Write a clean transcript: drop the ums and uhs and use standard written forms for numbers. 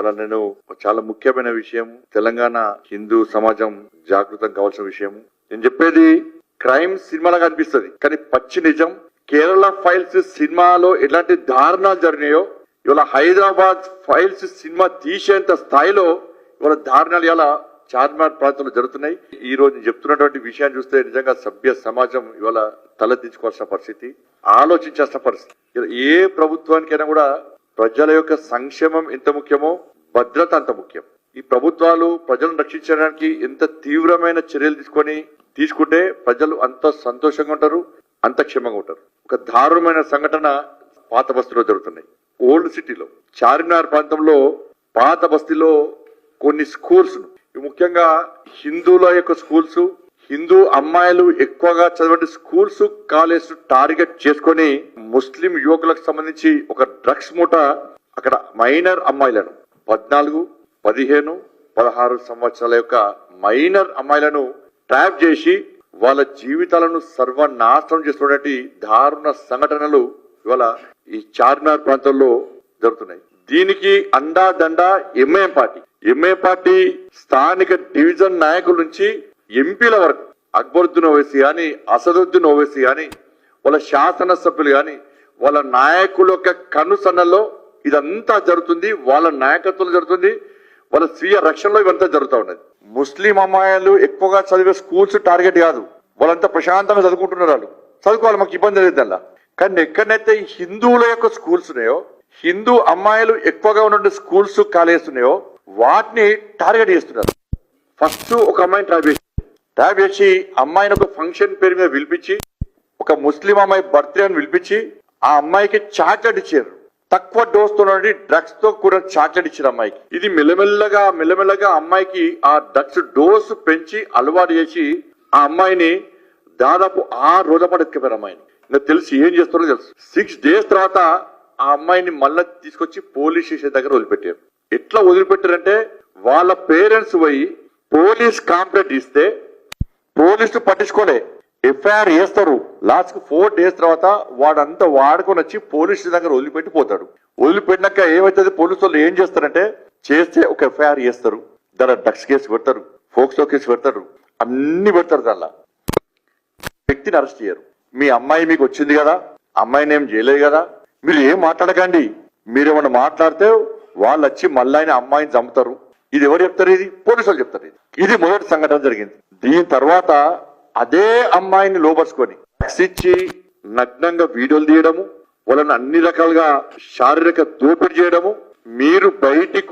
వాళ్ళ నేను చాలా ముఖ్యమైన విషయం, తెలంగాణ హిందూ సమాజం జాగృతం కావాల్సిన విషయం. నేను చెప్పేది క్రైమ్ సినిమాలాగా అనిపిస్తుంది, కానీ పచ్చి నిజం. కేరళ ఫైల్స్ సినిమాలో ఎలాంటి దారుణాలు జరిగినాయో ఇవాళ హైదరాబాద్ ఫైల్స్ సినిమా తీసేంత స్థాయిలో ఇవాళ దారుణాలు ఇలా చార్మినార్ ప్రాంతంలో జరుగుతున్నాయి. ఈ రోజు చెప్తున్నటువంటి విషయాన్ని చూస్తే నిజంగా సభ్య సమాజం ఇవాళ తలదించుకోవాల్సిన పరిస్థితి, ఆలోచించాల్సిన పరిస్థితి. ఏ ప్రభుత్వానికైనా కూడా ప్రజల యొక్క సంక్షేమం ఎంత ముఖ్యమో భద్రత అంత ముఖ్యం. ఈ ప్రభుత్వాలు ప్రజలను రక్షించడానికి ఎంత తీవ్రమైన చర్యలు తీసుకుంటే ప్రజలు అంత సంతోషంగా ఉంటారు, అంత క్షేమంగా ఉంటారు. ఒక దారుణమైన సంఘటన పాత బస్తీలో జరుగుతున్నాయి. ఓల్డ్ సిటీలో చార్మినార్ ప్రాంతంలో పాత బస్తీలో కొన్ని స్కూల్స్, ముఖ్యంగా హిందువుల యొక్క స్కూల్స్, హిందూ అమ్మాయిలు ఎక్కువగా చదివే స్కూల్స్ కాలేజ్ టార్గెట్ చేసుకొని ముస్లిం యువకులకు సంబంధించి ఒక డ్రగ్స్ మూట అక్కడ మైనర్ అమ్మాయిలను 14, 15, 16 సంవత్సరాల యొక్క మైనర్ అమ్మాయిలను ట్రాప్ చేసి వాళ్ళ జీవితాలను సర్వనాశనం చేస్తున్నటువంటి దారుణ సంఘటనలు ఇవాళ ఈ చార్మినార్ ప్రాంతంలో జరుగుతున్నాయి. దీనికి అండాదండ ఎంఐఎం పార్టీ స్థానిక డివిజన్ నాయకుల నుంచి ఎంపీల వరకు అక్బరుద్దీన్ ఓవైసీ గాని, అసదుద్దీన్ ఓవైసీ గాని, వాళ్ళ శాసనసభ్యులు గాని, వాళ్ళ నాయకుల యొక్క కనుసన్నల్లో ఇదంతా జరుగుతుంది. వాళ్ళ నాయకత్వంలో జరుగుతుంది, వాళ్ళ స్వీయ రక్షణలో ఇవంతా జరుగుతూ ఉన్నది. ముస్లిం అమ్మాయిలు ఎక్కువగా చదివే స్కూల్స్ టార్గెట్ కాదు, వాళ్ళంతా ప్రశాంతంగా చదువుకుంటున్నారు. వాళ్ళు చదువుకోవాలి, మాకు ఇబ్బంది లేదు అలా. కానీ ఎక్కడైతే హిందువుల యొక్క స్కూల్స్ ఉన్నాయో, హిందూ అమ్మాయిలు ఎక్కువగా ఉన్న స్కూల్స్ కాలేజెస్ ఉన్నాయో వాటిని టార్గెట్ చేస్తున్నారు. ఫస్ట్ ఒక అమ్మాయిని ట్రాప్ చేసి అమ్మాయిని ఒక ఫంక్షన్ పేరు మీద పిలిపించి, ఒక ముస్లిం అమ్మాయి బర్త్డే అని పిలిపించి ఆ అమ్మాయికి చాక్లెట్ ఇచ్చారు. తక్కువ డోస్ తో డ్రగ్స్ తో కూడా చాక్లెట్ ఇచ్చారు అమ్మాయికి. ఇది మెల్లమెల్లగా అమ్మాయికి ఆ డ్రగ్స్ డోస్ పెంచి అలవాటు చేసి ఆ అమ్మాయిని దాదాపు 6 రోజుల పాటు ఎత్తుకపోయారు అమ్మాయిని. ఇంకా తెలిసి ఏం చేస్తారో తెలుసు. 6 days తర్వాత ఆ అమ్మాయిని మళ్ళా తీసుకొచ్చి పోలీస్ స్టేషన్ దగ్గర వదిలిపెట్టారు. ఎట్లా వదిలిపెట్టారంటే వాళ్ళ పేరెంట్స్ పోయి పోలీస్ కంప్లైంట్ ఇస్తే పోలీసులు పట్టించుకోలే, ఎఫ్ఐఆర్ వేస్తారు. లాస్ట్ 4 days తర్వాత వాడంతా వాడుకొని వచ్చి పోలీసు దగ్గర వదిలిపెట్టి పోతాడు. వదిలిపెట్టినాక ఏమైతుంది, పోలీసు వాళ్ళు ఏం చేస్తారంటే చేస్తే ఒక ఎఫ్ఐఆర్ చేస్తారు, దాని డ్రగ్స్ కేసు పెడతారు, ఫోక్సో కేసు పెడతారు, అన్ని పెడతారు. దానిలో వ్యక్తిని అరెస్ట్ చేయరు. మీ అమ్మాయి మీకు వచ్చింది కదా, అమ్మాయిని ఏం చేయలేదు కదా, మీరు ఏం మాట్లాడకండి. మీరేమన్నా మాట్లాడితే వాళ్ళు వచ్చి మళ్ళీ అమ్మాయిని చంపుతారు. ఇది ఎవరు చెప్తారు? ఇది పోలీసు వాళ్ళు చెప్తారు. ఇది మొదటి సంఘటన జరిగింది. దీని తర్వాత అదే అమ్మాయిని లోపరుచుకొని ఇచ్చి నగ్నంగా వీడియోలు తీయడము, వాళ్ళని అన్ని రకాలుగా శారీరక దోపిడీ చేయడము, మీరు బయటికి